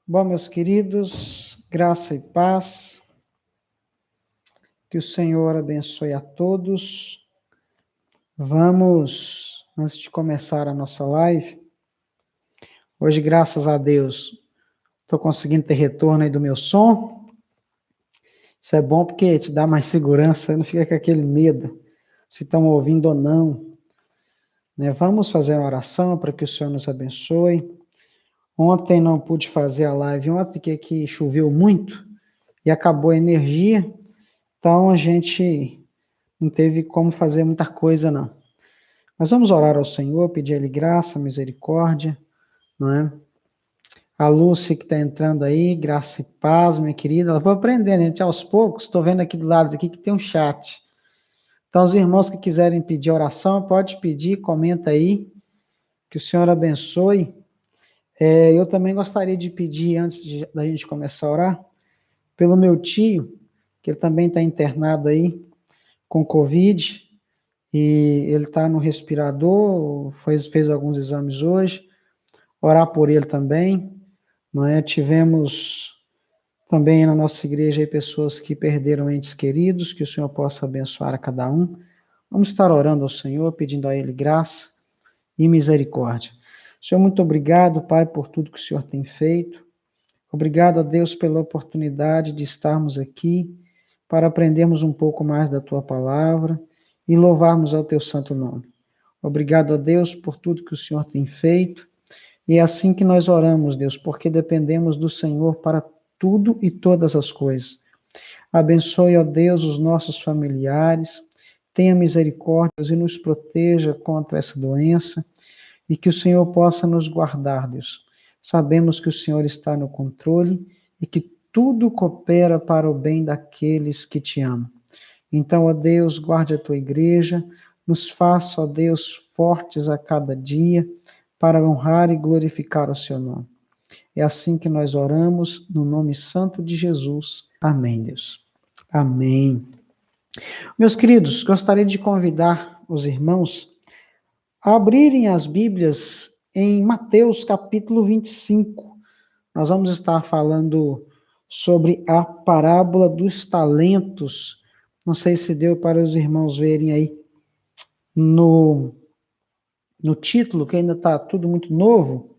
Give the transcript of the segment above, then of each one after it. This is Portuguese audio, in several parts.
Bom, meus queridos, graça e paz, que o Senhor abençoe a todos. Vamos, antes de começar a nossa live, hoje, graças a Deus, estou conseguindo ter retorno aí do meu som. Isso é bom porque te dá mais segurança, não fica com aquele medo, se estão ouvindo ou não. Né? Vamos fazer uma oração para que o Senhor nos abençoe. Ontem não pude fazer a live, ontem porque aqui choveu muito e acabou a energia, então a gente não teve como fazer muita coisa, não. Mas vamos orar ao Senhor, pedir a Ele graça, misericórdia, não é? A Lúcia que está entrando aí, graça e paz, minha querida. Ela vai aprendendo, gente, aos poucos. Estou vendo aqui do lado aqui que tem um chat. Então, os irmãos que quiserem pedir oração, pode pedir, comenta aí. Que o Senhor abençoe. Eu também gostaria de pedir, da gente começar a orar, pelo meu tio, que ele também está internado aí com Covid. E ele está no respirador, fez alguns exames hoje, orar por ele também, não é? Tivemos também na nossa igreja aí pessoas que perderam entes queridos, que o Senhor possa abençoar a cada um. Vamos estar orando ao Senhor, pedindo a Ele graça e misericórdia. Senhor, muito obrigado, Pai, por tudo que o Senhor tem feito. Obrigado a Deus pela oportunidade de estarmos aqui para aprendermos um pouco mais da Tua palavra e louvarmos ao Teu santo nome. Obrigado a Deus por tudo que o Senhor tem feito. E é assim que nós oramos, Deus, porque dependemos do Senhor para tudo e todas as coisas. Abençoe, ó Deus, os nossos familiares. Tenha misericórdia e nos proteja contra essa doença. E que o Senhor possa nos guardar, Deus. Sabemos que o Senhor está no controle e que tudo coopera para o bem daqueles que te amam. Então, ó Deus, guarde a tua igreja, nos faça, ó Deus, fortes a cada dia, para honrar e glorificar o seu nome. É assim que nós oramos, no nome santo de Jesus. Amém, Deus. Amém. Meus queridos, gostaria de convidar os irmãos a abrirem as Bíblias em Mateus capítulo 25. Nós vamos estar falando sobre a parábola dos talentos. Não sei se deu para os irmãos verem aí no título, que ainda está tudo muito novo.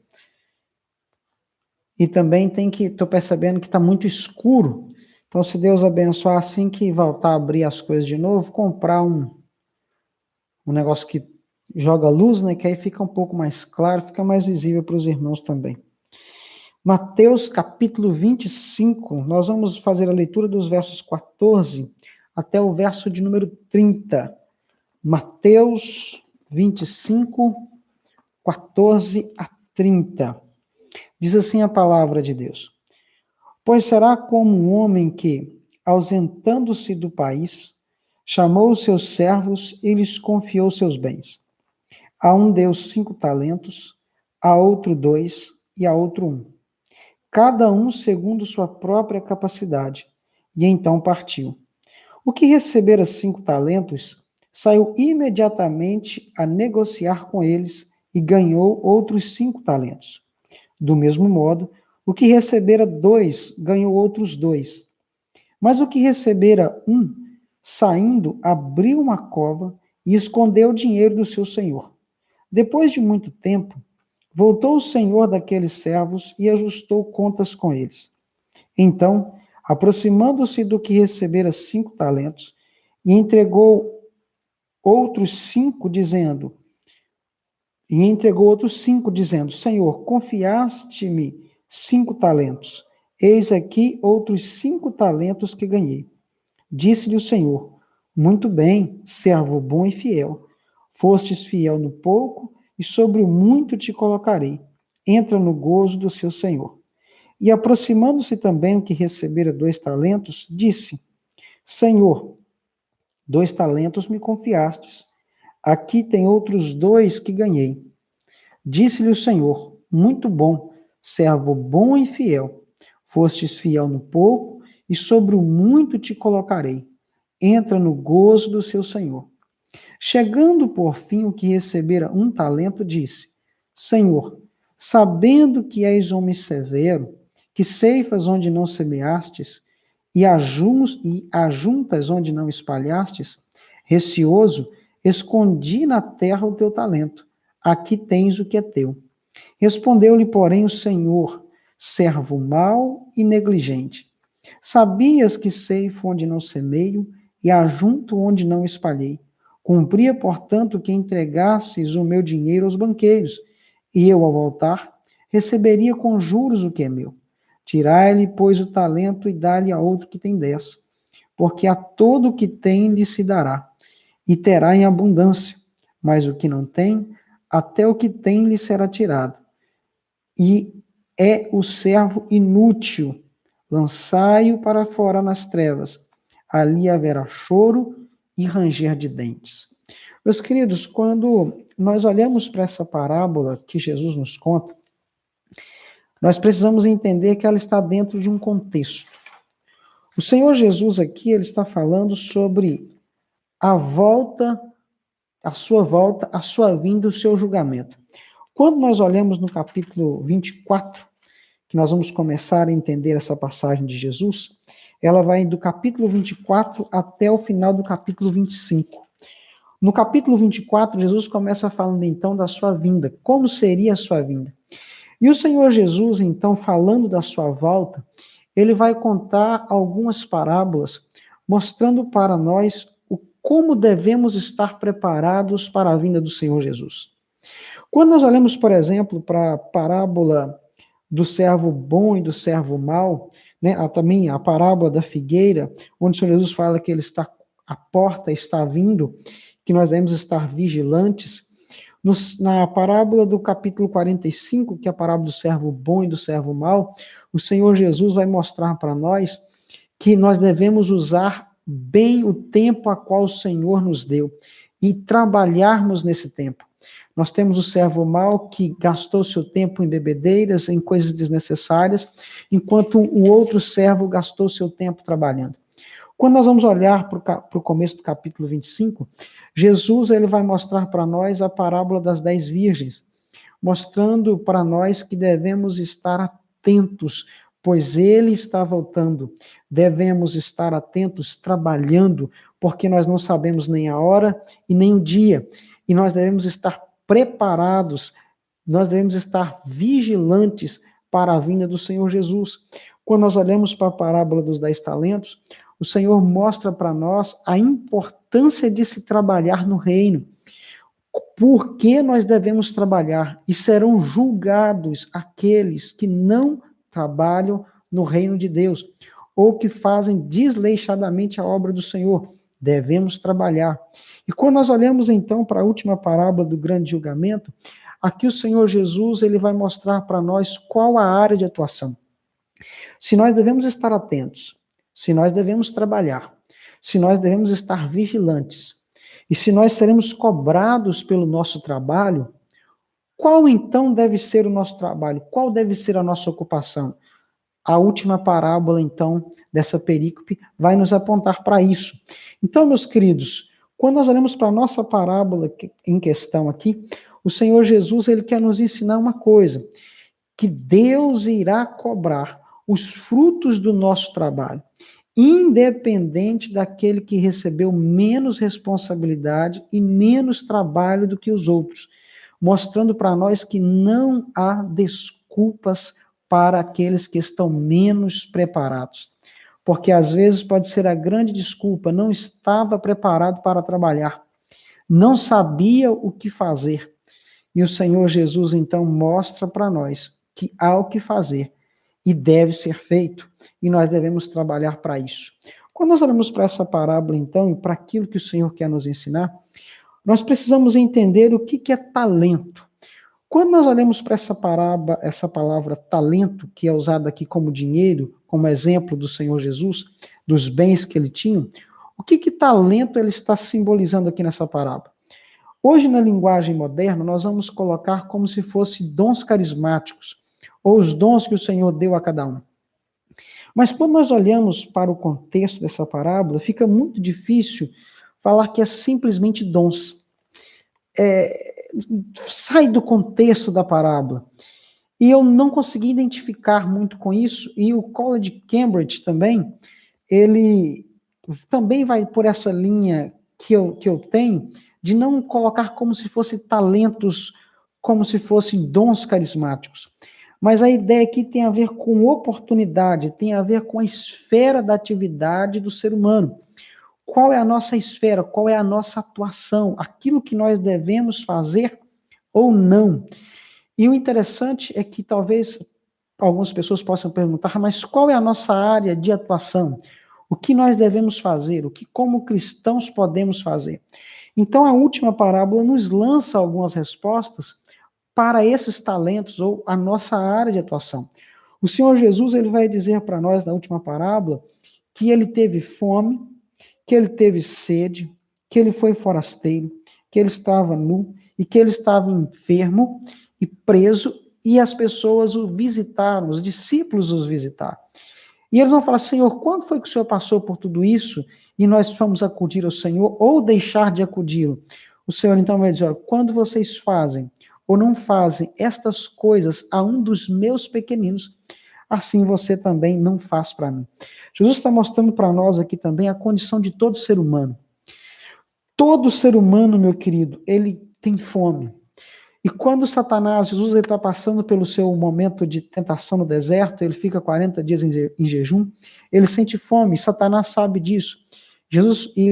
E também estou percebendo que está muito escuro. Então, se Deus abençoar, assim que voltar a abrir as coisas de novo, comprar um negócio que joga luz, né? Que aí fica um pouco mais claro, fica mais visível para os irmãos também. Mateus capítulo 25, nós vamos fazer a leitura dos versos 14 até o verso de número 30. Mateus 25, 14 a 30. Diz assim a palavra de Deus: Pois será como um homem que, ausentando-se do país, chamou os seus servos e lhes confiou seus bens. A um deu 5 talentos, a outro 2 e a outro 1. Cada um segundo sua própria capacidade. E então partiu. O que recebera 5 talentos, saiu imediatamente a negociar com eles e ganhou outros 5 talentos. Do mesmo modo, o que recebera 2, ganhou outros 2. Mas o que recebera 1, saindo, abriu uma cova e escondeu o dinheiro do seu senhor. Depois de muito tempo, voltou o senhor daqueles servos e ajustou contas com eles. Então, aproximando-se do que recebera 5 talentos, e entregou outros 5, dizendo, Senhor, confiaste-me 5 talentos. Eis aqui outros 5 talentos que ganhei. Disse-lhe o Senhor, muito bem, servo bom e fiel. Fostes fiel no pouco, e sobre o muito te colocarei. Entra no gozo do seu Senhor. E aproximando-se também o que recebera 2 talentos, disse, Senhor, 2 talentos me confiastes. Aqui tem outros 2 que ganhei. Disse-lhe o Senhor, muito bom, servo bom e fiel. Fostes fiel no pouco, e sobre o muito te colocarei. Entra no gozo do seu Senhor. Chegando por fim o que recebera 1 talento, disse, Senhor, sabendo que és homem severo, que ceifas onde não semeastes, e ajuntas onde não espalhastes, receoso, escondi na terra o teu talento. Aqui tens o que é teu. Respondeu-lhe, porém, o Senhor, servo mau e negligente. Sabias que ceifo onde não semeio e ajunto onde não espalhei. Cumpria, portanto, que entregasses o meu dinheiro aos banqueiros, e eu, ao voltar, receberia com juros o que é meu. Tirai-lhe, pois, o talento e dá-lhe a outro que tem 10, porque a todo o que tem lhe se dará, e terá em abundância, mas o que não tem, até o que tem lhe será tirado. E é o servo inútil, lançai-o para fora nas trevas, ali haverá choro e ranger de dentes. Meus queridos, quando nós olhamos para essa parábola que Jesus nos conta, nós precisamos entender que ela está dentro de um contexto. O Senhor Jesus aqui, ele está falando sobre a volta, a sua vinda, o seu julgamento. Quando nós olhamos no capítulo 24, que nós vamos começar a entender essa passagem de Jesus, ela vai do capítulo 24 até o final do capítulo 25. No capítulo 24, Jesus começa falando então da sua vinda, como seria a sua vinda. E o Senhor Jesus, então, falando da sua volta, ele vai contar algumas parábolas, mostrando para nós como devemos estar preparados para a vinda do Senhor Jesus. Quando nós olhamos, por exemplo, para a parábola do servo bom e do servo mau, né, também a parábola da figueira, onde o Senhor Jesus fala que ele está, a porta está vindo, que nós devemos estar vigilantes. Na parábola do capítulo 45, que é a parábola do servo bom e do servo mau, o Senhor Jesus vai mostrar para nós que nós devemos usar bem o tempo a qual o Senhor nos deu e trabalharmos nesse tempo. Nós temos o servo mau que gastou seu tempo em bebedeiras, em coisas desnecessárias, enquanto o outro servo gastou seu tempo trabalhando. Quando nós vamos olhar para o começo do capítulo 25, Jesus ele vai mostrar para nós a parábola das 10 virgens, mostrando para nós que devemos estar atentos, pois ele está voltando. Devemos estar atentos, trabalhando, porque nós não sabemos nem a hora e nem o dia. E nós devemos estar preparados, nós devemos estar vigilantes para a vinda do Senhor Jesus. Quando nós olhamos para a parábola dos 10 talentos, o Senhor mostra para nós a importância de se trabalhar no reino. Por que nós devemos trabalhar? E serão julgados aqueles que não trabalham no reino de Deus, ou que fazem desleixadamente a obra do Senhor. Devemos trabalhar. E quando nós olhamos então para a última parábola do grande julgamento, aqui o Senhor Jesus ele vai mostrar para nós qual a área de atuação. Se nós devemos estar atentos, se nós devemos trabalhar, se nós devemos estar vigilantes, e se nós seremos cobrados pelo nosso trabalho, qual então deve ser o nosso trabalho? Qual deve ser a nossa ocupação? A última parábola, então, dessa perícope vai nos apontar para isso. Então, meus queridos, quando nós olhamos para a nossa parábola em questão aqui, o Senhor Jesus ele quer nos ensinar uma coisa, que Deus irá cobrar os frutos do nosso trabalho, independente daquele que recebeu menos responsabilidade e menos trabalho do que os outros, mostrando para nós que não há desculpas para aqueles que estão menos preparados. Porque às vezes pode ser a grande desculpa, não estava preparado para trabalhar, não sabia o que fazer. E o Senhor Jesus então mostra para nós que há o que fazer e deve ser feito, e nós devemos trabalhar para isso. Quando nós olhamos para essa parábola, então, e para aquilo que o Senhor quer nos ensinar, nós precisamos entender o que é talento. Quando nós olhamos para essa palavra talento, que é usada aqui como dinheiro, como exemplo do Senhor Jesus, dos bens que ele tinha, o que talento ele está simbolizando aqui nessa parábola? Hoje, na linguagem moderna, nós vamos colocar como se fosse dons carismáticos, ou os dons que o Senhor deu a cada um. Mas quando nós olhamos para o contexto dessa parábola, fica muito difícil falar que é simplesmente dons. Sai do contexto da parábola. E eu não consegui identificar muito com isso, e o College Cambridge também, ele também vai por essa linha que eu tenho, de não colocar como se fossem talentos, como se fossem dons carismáticos. Mas a ideia aqui tem a ver com oportunidade, tem a ver com a esfera da atividade do ser humano. Qual é a nossa esfera? Qual é a nossa atuação? Aquilo que nós devemos fazer ou não? E o interessante é que talvez algumas pessoas possam perguntar, mas qual é a nossa área de atuação? O que nós devemos fazer? O que, como cristãos, podemos fazer? Então, a última parábola nos lança algumas respostas para esses talentos ou a nossa área de atuação. O Senhor Jesus, ele vai dizer para nós na última parábola que ele teve fome, que ele teve sede, que ele foi forasteiro, que ele estava nu e que ele estava enfermo e preso, e as pessoas o visitaram, os discípulos os visitaram. E eles vão falar, Senhor, quando foi que o Senhor passou por tudo isso e nós fomos acudir ao Senhor ou deixar de acudi-lo? O Senhor então vai dizer, quando vocês fazem ou não fazem estas coisas a um dos meus pequeninos, assim você também não faz para mim. Jesus está mostrando para nós aqui também a condição de todo ser humano. Todo ser humano, meu querido, ele tem fome. E quando Satanás, Jesus está passando pelo seu momento de tentação no deserto, ele fica 40 dias em jejum, ele sente fome, Satanás sabe disso.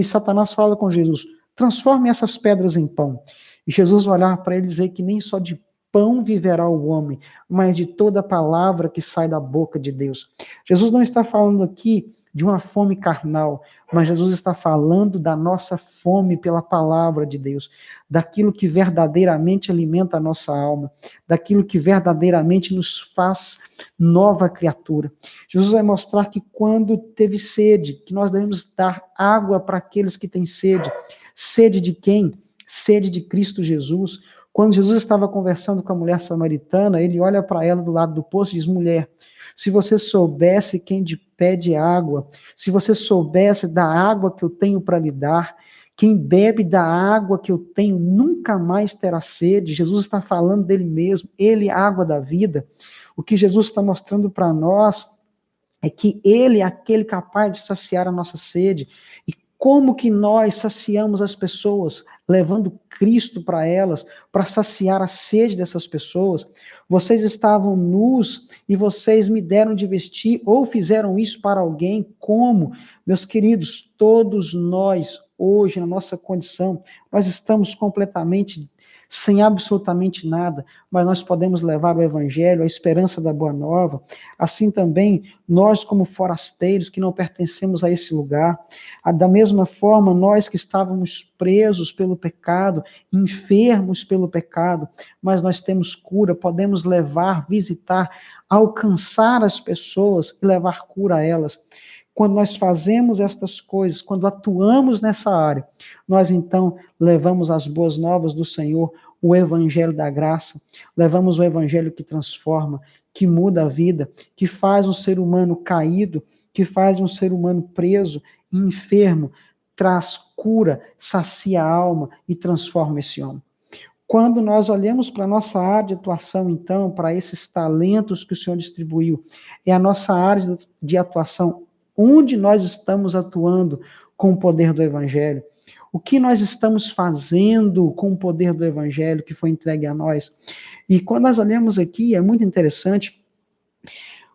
Satanás fala com Jesus, transforme essas pedras em pão. E Jesus vai olhar para ele e dizer que nem só de pão viverá o homem, mas de toda palavra que sai da boca de Deus. Jesus não está falando aqui de uma fome carnal, mas Jesus está falando da nossa fome pela palavra de Deus, daquilo que verdadeiramente alimenta a nossa alma, daquilo que verdadeiramente nos faz nova criatura. Jesus vai mostrar que quando teve sede, que nós devemos dar água para aqueles que têm sede. Sede de quem? Sede de Cristo Jesus. Quando Jesus estava conversando com a mulher samaritana, ele olha para ela do lado do poço e diz, mulher, se você soubesse quem te pede água, se você soubesse da água que eu tenho para lhe dar, quem bebe da água que eu tenho nunca mais terá sede. Jesus está falando dele mesmo, ele é a água da vida. O que Jesus está mostrando para nós é que ele é aquele capaz de saciar a nossa sede. E como que nós saciamos as pessoas, levando Cristo para elas, para saciar a sede dessas pessoas? Vocês estavam nus e vocês me deram de vestir, ou fizeram isso para alguém? Como? Meus queridos, todos nós, hoje, na nossa condição, nós estamos completamente sem absolutamente nada, mas nós podemos levar o evangelho, a esperança da boa nova. Assim também, nós como forasteiros que não pertencemos a esse lugar, da mesma forma, nós que estávamos presos pelo pecado, enfermos pelo pecado, mas nós temos cura, podemos levar, visitar, alcançar as pessoas e levar cura a elas. Quando nós fazemos estas coisas, quando atuamos nessa área, nós então levamos as boas novas do Senhor, o evangelho da graça, levamos o evangelho que transforma, que muda a vida, que faz um ser humano caído, que faz um ser humano preso, enfermo, traz cura, sacia a alma e transforma esse homem. Quando nós olhamos para a nossa área de atuação, então, para esses talentos que o Senhor distribuiu, é a nossa área de atuação, onde nós estamos atuando com o poder do Evangelho. O que nós estamos fazendo com o poder do Evangelho que foi entregue a nós? E quando nós olhamos aqui, é muito interessante,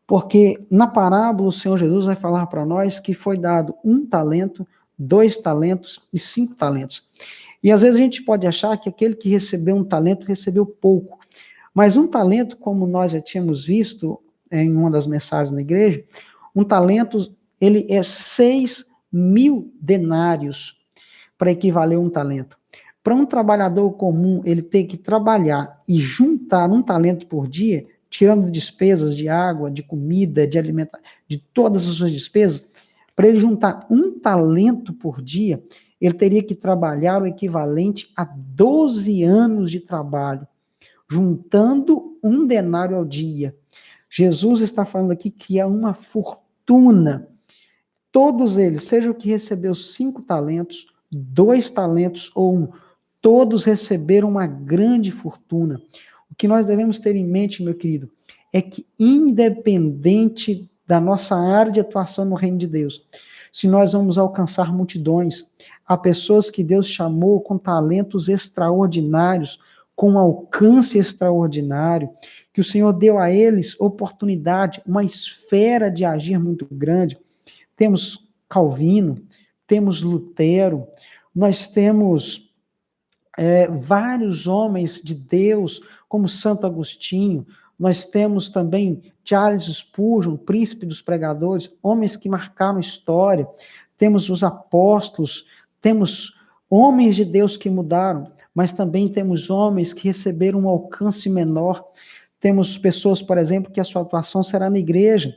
porque na parábola o Senhor Jesus vai falar para nós que foi dado 1 talento, 2 talentos e 5 talentos. E às vezes a gente pode achar que aquele que recebeu 1 talento recebeu pouco. Mas 1 talento, como nós já tínhamos visto em uma das mensagens na igreja, 1 talento, ele é 6.000 denários para equivaler a 1 talento. Para um trabalhador comum, ele ter que trabalhar e juntar 1 talento por dia, tirando despesas de água, de comida, de alimentação, de todas as suas despesas, para ele juntar 1 talento por dia, ele teria que trabalhar o equivalente a 12 anos de trabalho, juntando 1 denário ao dia. Jesus está falando aqui que é uma fortuna. Todos eles, seja o que recebeu 5 talentos, 2 talentos ou 1, todos receberam uma grande fortuna. O que nós devemos ter em mente, meu querido, é que independente da nossa área de atuação no reino de Deus, se nós vamos alcançar multidões, há pessoas que Deus chamou com talentos extraordinários, com alcance extraordinário, que o Senhor deu a eles oportunidade, uma esfera de agir muito grande. Temos Calvino, temos Lutero, nós temos vários homens de Deus, como Santo Agostinho, nós temos também Charles Spurgeon, príncipe dos pregadores, homens que marcaram história, temos os apóstolos, temos homens de Deus que mudaram, mas também temos homens que receberam um alcance menor, temos pessoas, por exemplo, que a sua atuação será na igreja,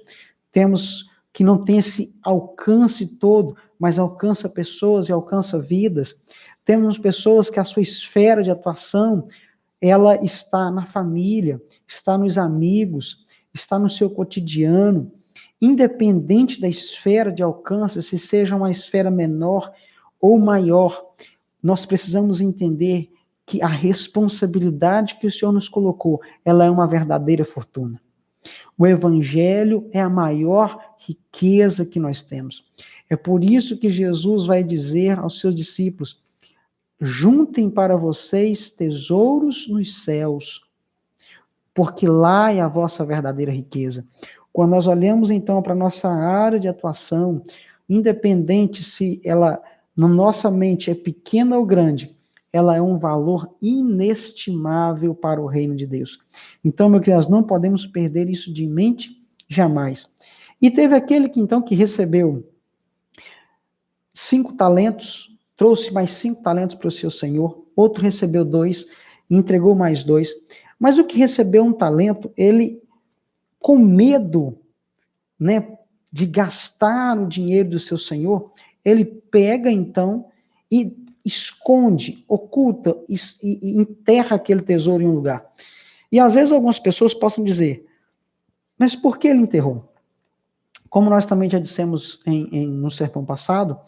temos que não tem esse alcance todo, mas alcança pessoas e alcança vidas, temos pessoas que a sua esfera de atuação, ela está na família, está nos amigos, está no seu cotidiano, independente da esfera de alcance, se seja uma esfera menor ou maior, nós precisamos entender que a responsabilidade que o Senhor nos colocou, ela é uma verdadeira fortuna. O Evangelho é a maior riqueza que nós temos. É por isso que Jesus vai dizer aos seus discípulos: juntem para vocês tesouros nos céus, porque lá é a vossa verdadeira riqueza. Quando nós olhamos, então, para a nossa área de atuação, independente se ela, na nossa mente, é pequena ou grande, ela é um valor inestimável para o reino de Deus. Então, meu querido, nós não podemos perder isso de mente jamais. E teve aquele que, então, que recebeu 5 talentos, trouxe mais 5 talentos para o seu senhor, outro recebeu 2, entregou mais 2. Mas o que recebeu um talento, ele, com medo, né, de gastar o dinheiro do seu senhor, ele pega então e esconde, oculta e enterra aquele tesouro em um lugar. E às vezes algumas pessoas possam dizer, mas por que ele enterrou? Como nós também já dissemos no sermão passado,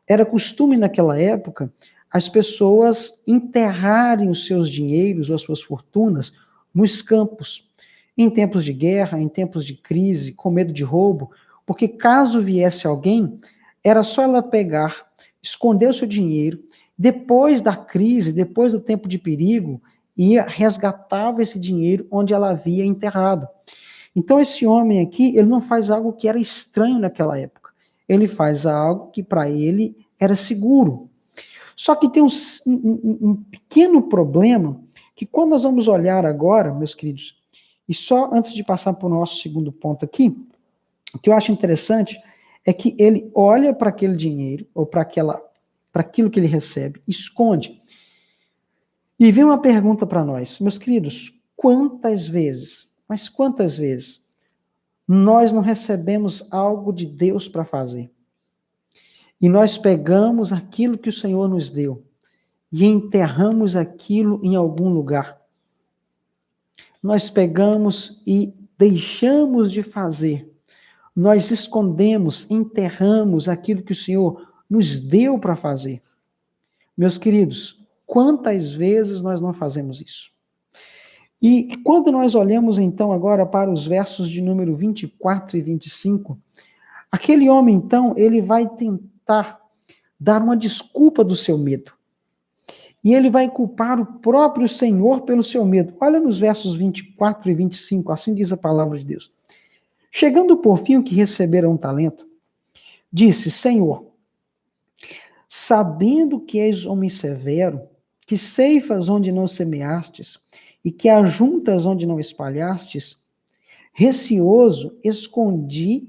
era costume naquela época as pessoas enterrarem os seus dinheiros ou as suas fortunas nos campos, em tempos de guerra, em tempos de crise, com medo de roubo, porque caso viesse alguém, era só ela pegar, esconder o seu dinheiro, depois da crise, depois do tempo de perigo, ia resgatava esse dinheiro onde ela havia enterrado. Então esse homem aqui, ele não faz algo que era estranho naquela época. Ele faz algo que para ele era seguro. Só que tem um pequeno problema, que quando nós vamos olhar agora, meus queridos, e só antes de passar para o nosso segundo ponto aqui, o que eu acho interessante é que ele olha para aquele dinheiro, ou para aquilo que ele recebe, esconde. E vem uma pergunta para nós, meus queridos, quantas vezes nós não recebemos algo de Deus para fazer? E nós pegamos aquilo que o Senhor nos deu e enterramos aquilo em algum lugar. Nós pegamos e deixamos de fazer. Nós escondemos, enterramos aquilo que o Senhor nos deu para fazer. Meus queridos, quantas vezes nós não fazemos isso? E quando nós olhamos então agora para os versos de número 24 e 25, aquele homem então, ele vai tentar dar uma desculpa do seu medo. E ele vai culpar o próprio Senhor pelo seu medo. Olha nos versos 24 e 25, assim diz a palavra de Deus. Chegando por fim o que receberam um talento, disse, Senhor, sabendo que és homem severo, que ceifas onde não semeastes, e que ajuntas onde não espalhastes, receoso, escondi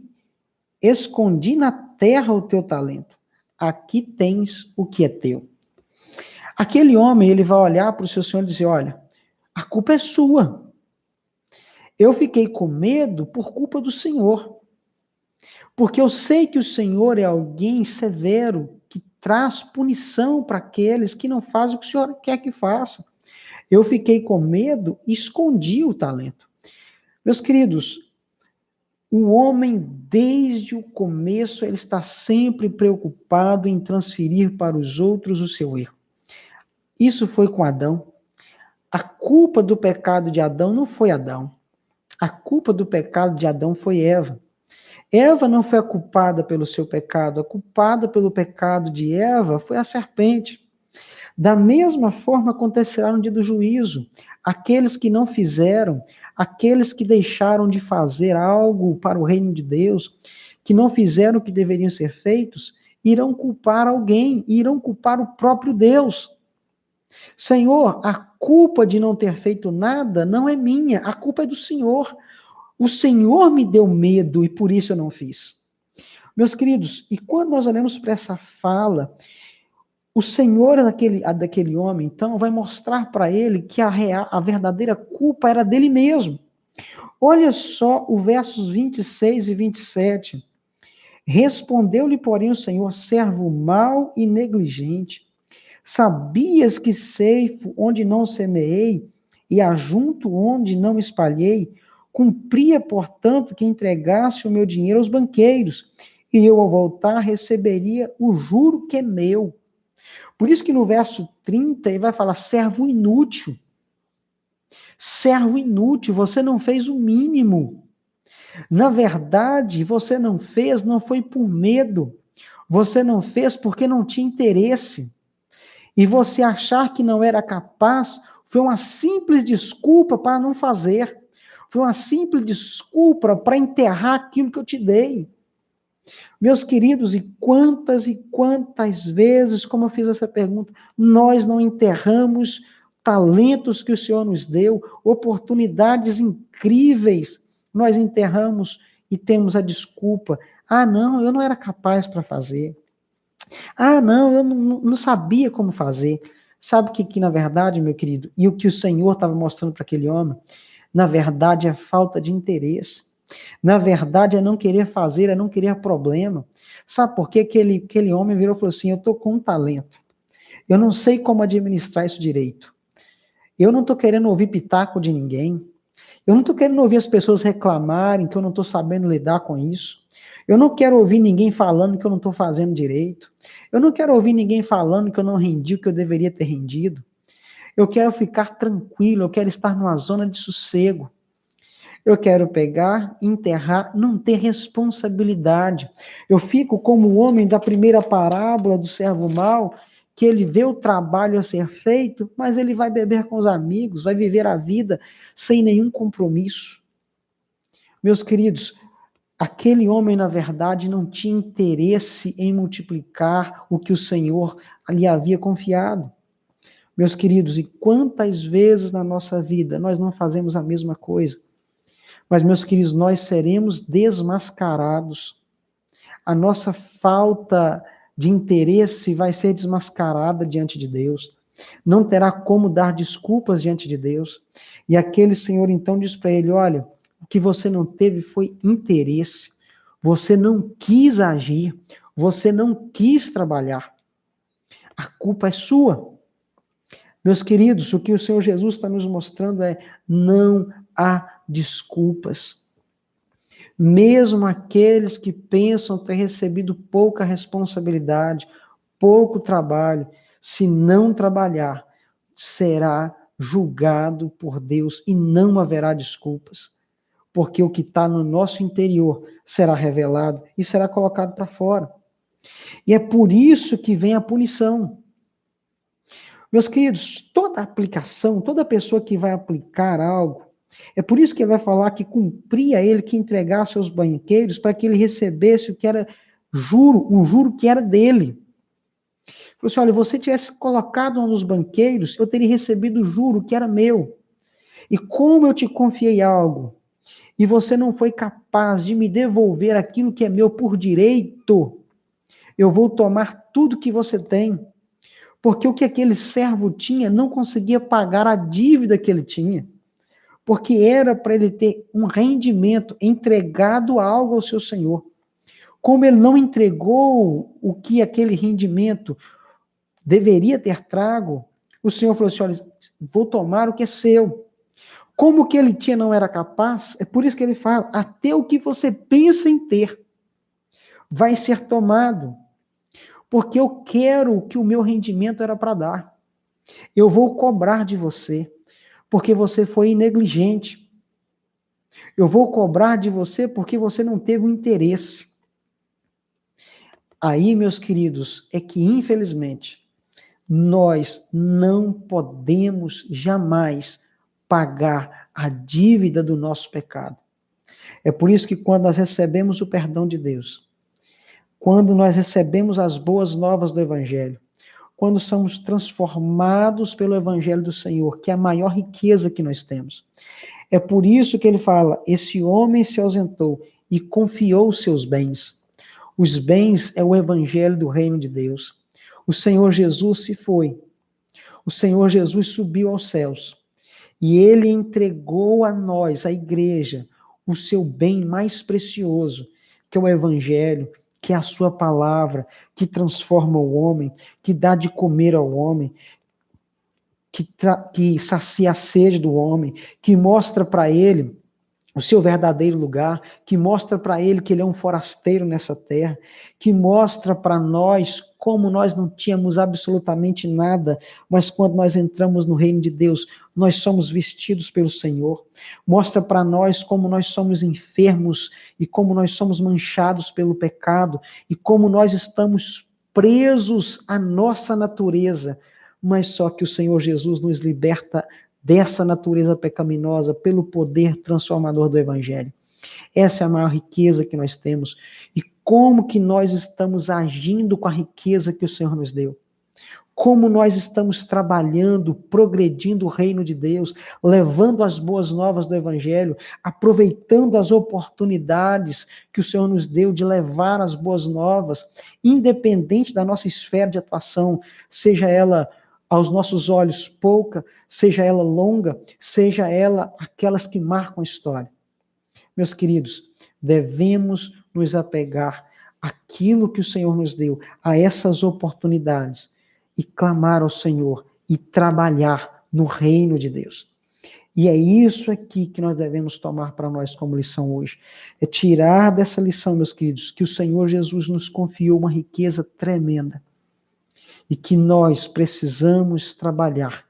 na terra o teu talento. Aqui tens o que é teu. Aquele homem, ele vai olhar para o seu senhor e dizer, olha, a culpa é sua. Eu fiquei com medo por culpa do Senhor. Porque eu sei que o Senhor é alguém severo, que traz punição para aqueles que não fazem o que o Senhor quer que faça. Eu fiquei com medo e escondi o talento. Meus queridos, o homem, desde o começo, ele está sempre preocupado em transferir para os outros o seu erro. Isso foi com Adão. A culpa do pecado de Adão não foi Adão. A culpa do pecado de Adão foi Eva. Eva não foi a culpada pelo seu pecado. A culpada pelo pecado de Eva foi a serpente. Da mesma forma acontecerá no dia do juízo. Aqueles que não fizeram, aqueles que deixaram de fazer algo para o reino de Deus, que não fizeram o que deveriam ser feitos, irão culpar alguém, irão culpar o próprio Deus. Senhor, a culpa de não ter feito nada não é minha, a culpa é do Senhor. O Senhor me deu medo e por isso eu não fiz. Meus queridos, e quando nós olhamos para essa fala, o Senhor daquele homem, então, vai mostrar para ele que a verdadeira culpa era dele mesmo. Olha só o versos 26 e 27. Respondeu-lhe, porém, o Senhor, servo mau e negligente. Sabias que ceifo onde não semeei e ajunto onde não espalhei? Cumpria, portanto, que entregasse o meu dinheiro aos banqueiros, e eu, ao voltar, receberia o juro que é meu. Por isso que no verso 30 ele vai falar, servo inútil. Servo inútil, você não fez o mínimo. Na verdade, você não fez, não foi por medo. Você não fez porque não tinha interesse. E você achar que não era capaz foi uma simples desculpa para não fazer. Foi uma simples desculpa para enterrar aquilo que eu te dei. Meus queridos, e quantas vezes, como eu fiz essa pergunta, nós não enterramos talentos que o Senhor nos deu, oportunidades incríveis, nós enterramos e temos a desculpa: ah, não, eu não era capaz para fazer. Ah, não, eu não sabia como fazer. Sabe que, na verdade, meu querido, e o que o Senhor estava mostrando para aquele homem, na verdade é falta de interesse. Na verdade é não querer fazer, é não querer problema. Sabe por quê? Aquele homem virou e falou assim, eu estou com um talento. Eu não sei como administrar isso direito. Eu não estou querendo ouvir pitaco de ninguém. Eu não estou querendo ouvir as pessoas reclamarem que eu não estou sabendo lidar com isso. Eu não quero ouvir ninguém falando que eu não estou fazendo direito. Eu não quero ouvir ninguém falando que eu não rendi o que eu deveria ter rendido. Eu quero ficar tranquilo, eu quero estar numa zona de sossego. Eu quero pegar, enterrar, não ter responsabilidade. Eu fico como o homem da primeira parábola do servo mau, que ele vê o trabalho a ser feito, mas ele vai beber com os amigos, vai viver a vida sem nenhum compromisso. Meus queridos, aquele homem, na verdade, não tinha interesse em multiplicar o que o Senhor lhe havia confiado. Meus queridos, e quantas vezes na nossa vida nós não fazemos a mesma coisa? Mas, meus queridos, nós seremos desmascarados. A nossa falta de interesse vai ser desmascarada diante de Deus. Não terá como dar desculpas diante de Deus. E aquele Senhor então diz para ele, olha, o que você não teve foi interesse. Você não quis agir. Você não quis trabalhar. A culpa é sua. Meus queridos, o que o Senhor Jesus está nos mostrando é não há desculpas. Mesmo aqueles que pensam ter recebido pouca responsabilidade, pouco trabalho, se não trabalhar, será julgado por Deus e não haverá desculpas. Porque o que está no nosso interior será revelado e será colocado para fora. E é por isso que vem a punição. Meus queridos, toda aplicação, toda pessoa que vai aplicar algo, é por isso que ele vai falar que cumpria ele que entregasse aos banqueiros para que ele recebesse o que era juro, um juro que era dele. Ele falou assim, olha, você tivesse colocado nos banqueiros, eu teria recebido o juro que era meu. E como eu te confiei algo, e você não foi capaz de me devolver aquilo que é meu por direito, eu vou tomar tudo que você tem. Porque o que aquele servo tinha não conseguia pagar a dívida que ele tinha. Porque era para ele ter um rendimento, entregado algo ao seu senhor. Como ele não entregou o que aquele rendimento deveria ter trago, o senhor falou assim, olha, vou tomar o que é seu. Como o que ele tinha não era capaz, é por isso que ele fala, até o que você pensa em ter vai ser tomado. Porque eu quero o que o meu rendimento era para dar. Eu vou cobrar de você. porque você foi negligente. Eu vou cobrar de você porque você não teve o interesse. Aí, meus queridos, é que, infelizmente, nós não podemos jamais pagar a dívida do nosso pecado. É por isso que quando nós recebemos o perdão de Deus, quando nós recebemos as boas novas do Evangelho, quando somos transformados pelo Evangelho do Senhor, que é a maior riqueza que nós temos. É por isso que ele fala, esse homem se ausentou e confiou os seus bens. Os bens é o Evangelho do reino de Deus. O Senhor Jesus se foi. O Senhor Jesus subiu aos céus. E ele entregou a nós, a igreja, o seu bem mais precioso, que é o Evangelho, que é a sua palavra, que transforma o homem, que dá de comer ao homem, que sacia a sede do homem, que mostra para ele o seu verdadeiro lugar, que mostra para ele que ele é um forasteiro nessa terra, que mostra para nós como nós não tínhamos absolutamente nada, mas quando nós entramos no reino de Deus, nós somos vestidos pelo Senhor. Mostra para nós como nós somos enfermos e como nós somos manchados pelo pecado e como nós estamos presos à nossa natureza, mas só que o Senhor Jesus nos liberta dessa natureza pecaminosa pelo poder transformador do Evangelho. Essa é a maior riqueza que nós temos. E como que nós estamos agindo com a riqueza que o Senhor nos deu? Como nós estamos trabalhando, progredindo o reino de Deus, levando as boas novas do Evangelho, aproveitando as oportunidades que o Senhor nos deu de levar as boas novas, independente da nossa esfera de atuação, seja ela aos nossos olhos pouca, seja ela longa, seja ela aquelas que marcam a história. Meus queridos, devemos nos apegar àquilo que o Senhor nos deu, a essas oportunidades, e clamar ao Senhor, e trabalhar no reino de Deus. E é isso aqui que nós devemos tomar para nós como lição hoje. É tirar dessa lição, meus queridos, que o Senhor Jesus nos confiou uma riqueza tremenda. E que nós precisamos trabalhar,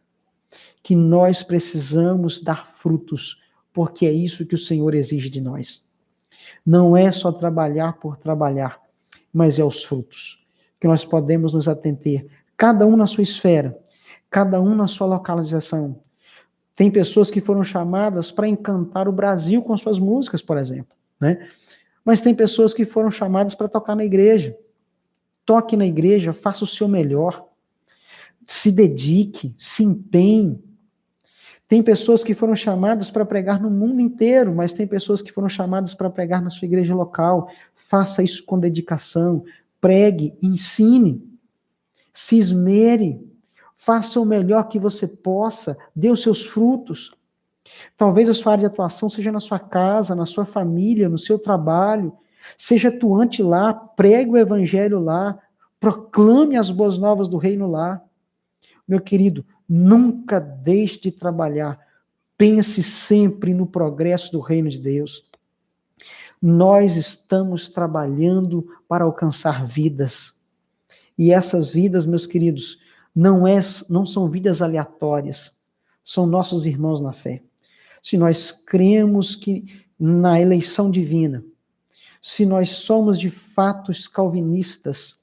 que nós precisamos dar frutos, porque é isso que o Senhor exige de nós. Não é só trabalhar por trabalhar, mas é os frutos, que nós podemos nos atentar, cada um na sua esfera, cada um na sua localização. Tem pessoas que foram chamadas para encantar o Brasil com suas músicas, por exemplo, né? Mas tem pessoas que foram chamadas para tocar na igreja. Toque na igreja, faça o seu melhor, se dedique, se empenhe. Tem pessoas que foram chamadas para pregar no mundo inteiro, mas tem pessoas que foram chamadas para pregar na sua igreja local. Faça isso com dedicação, pregue, ensine, se esmere, faça o melhor que você possa, dê os seus frutos. Talvez a sua área de atuação seja na sua casa, na sua família, no seu trabalho. Seja atuante lá, pregue o evangelho lá, proclame as boas novas do reino lá. Meu querido, nunca deixe de trabalhar. Pense sempre no progresso do reino de Deus. Nós estamos trabalhando para alcançar vidas. E essas vidas, meus queridos, não são vidas aleatórias. São nossos irmãos na fé. Se nós cremos que na eleição divina, se nós somos de fato calvinistas,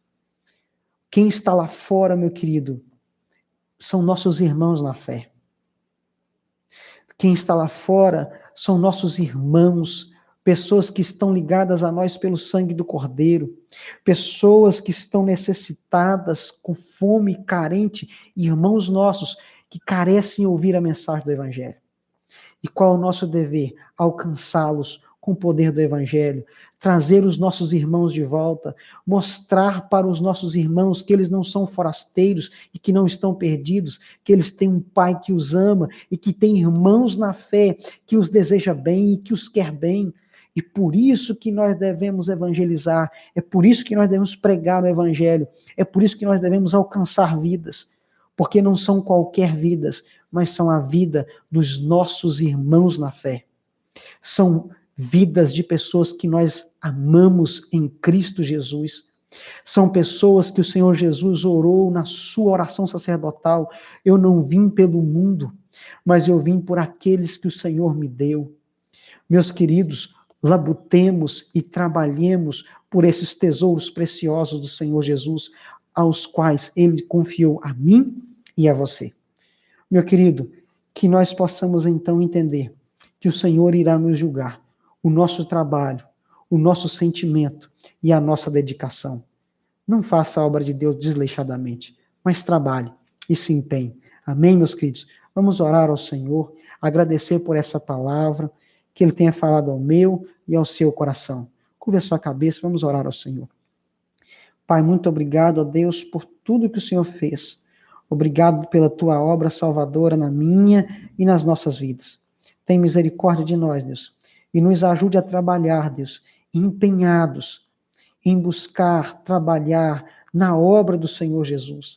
quem está lá fora, meu querido, são nossos irmãos na fé. Quem está lá fora são nossos irmãos, pessoas que estão ligadas a nós pelo sangue do Cordeiro, pessoas que estão necessitadas, com fome, carente, irmãos nossos que carecem ouvir a mensagem do Evangelho. E qual é o nosso dever? Alcançá-los com o poder do Evangelho, trazer os nossos irmãos de volta, mostrar para os nossos irmãos que eles não são forasteiros e que não estão perdidos, que eles têm um Pai que os ama e que tem irmãos na fé que os deseja bem e que os quer bem. E por isso que nós devemos evangelizar, é por isso que nós devemos pregar o Evangelho, é por isso que nós devemos alcançar vidas, porque não são qualquer vidas, mas são a vida dos nossos irmãos na fé. São vidas de pessoas que nós amamos em Cristo Jesus. São pessoas que o Senhor Jesus orou na sua oração sacerdotal. Eu não vim pelo mundo, mas eu vim por aqueles que o Senhor me deu. Meus queridos, labutemos e trabalhemos por esses tesouros preciosos do Senhor Jesus, aos quais Ele confiou a mim e a você. Meu querido, que nós possamos então entender que o Senhor irá nos julgar o nosso trabalho, o nosso sentimento e a nossa dedicação. Não faça a obra de Deus desleixadamente, mas trabalhe e se empenhe. Amém, meus queridos? Vamos orar ao Senhor, agradecer por essa palavra, que Ele tenha falado ao meu e ao seu coração. Curva a sua cabeça, vamos orar ao Senhor. Pai, muito obrigado, ó Deus, por tudo que o Senhor fez. Obrigado pela tua obra salvadora na minha e nas nossas vidas. Tem misericórdia de nós, Deus, e nos ajude a trabalhar, Deus, empenhados em buscar, trabalhar na obra do Senhor Jesus.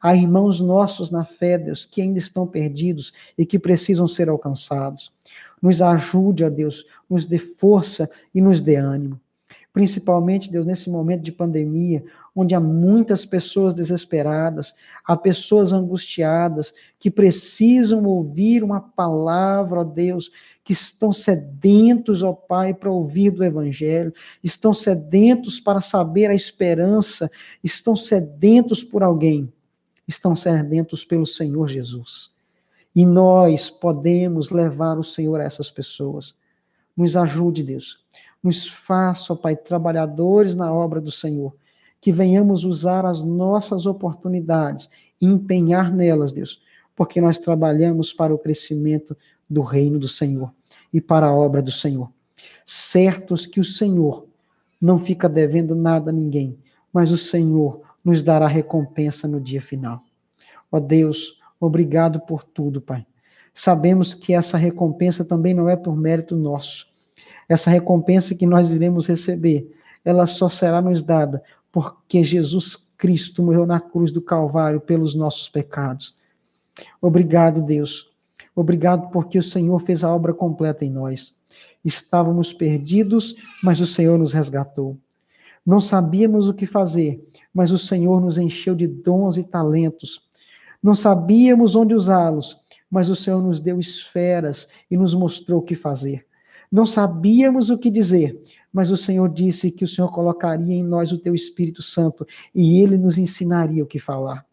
Há irmãos nossos na fé, Deus, que ainda estão perdidos e que precisam ser alcançados. Nos ajude, ó Deus, nos dê força e nos dê ânimo. Principalmente, Deus, nesse momento de pandemia, onde há muitas pessoas desesperadas, há pessoas angustiadas, que precisam ouvir uma palavra, ó Deus, que estão sedentos, ó Pai, para ouvir do Evangelho, estão sedentos para saber a esperança, estão sedentos por alguém, estão sedentos pelo Senhor Jesus. E nós podemos levar o Senhor a essas pessoas. Nos ajude, Deus. Nos faça, ó Pai, trabalhadores na obra do Senhor. Que venhamos usar as nossas oportunidades e empenhar nelas, Deus. Porque nós trabalhamos para o crescimento do reino do Senhor e para a obra do Senhor. Certos que o Senhor não fica devendo nada a ninguém, mas o Senhor nos dará recompensa no dia final. Ó Deus, obrigado por tudo, Pai. Sabemos que essa recompensa também não é por mérito nosso. Essa recompensa que nós iremos receber, ela só será nos dada porque Jesus Cristo morreu na cruz do Calvário pelos nossos pecados. Obrigado, Deus. Obrigado porque o Senhor fez a obra completa em nós. Estávamos perdidos, mas o Senhor nos resgatou. Não sabíamos o que fazer, mas o Senhor nos encheu de dons e talentos. Não sabíamos onde usá-los, mas o Senhor nos deu esferas e nos mostrou o que fazer. Não sabíamos o que dizer, mas o Senhor disse que o Senhor colocaria em nós o teu Espírito Santo e ele nos ensinaria o que falar.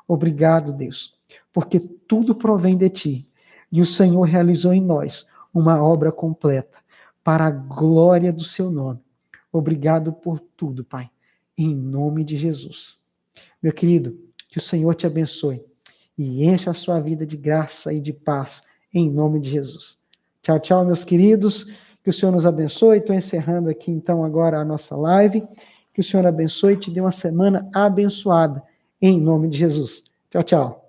Obrigado, Deus, porque tudo provém de ti e o Senhor realizou em nós uma obra completa para a glória do seu nome. Obrigado por tudo, Pai, em nome de Jesus. Meu querido, que o Senhor te abençoe e encha a sua vida de graça e de paz, em nome de Jesus. Tchau, tchau, meus queridos. Que o Senhor nos abençoe. Estou encerrando aqui, então, agora a nossa live. Que o Senhor abençoe e te dê uma semana abençoada, em nome de Jesus. Tchau, tchau.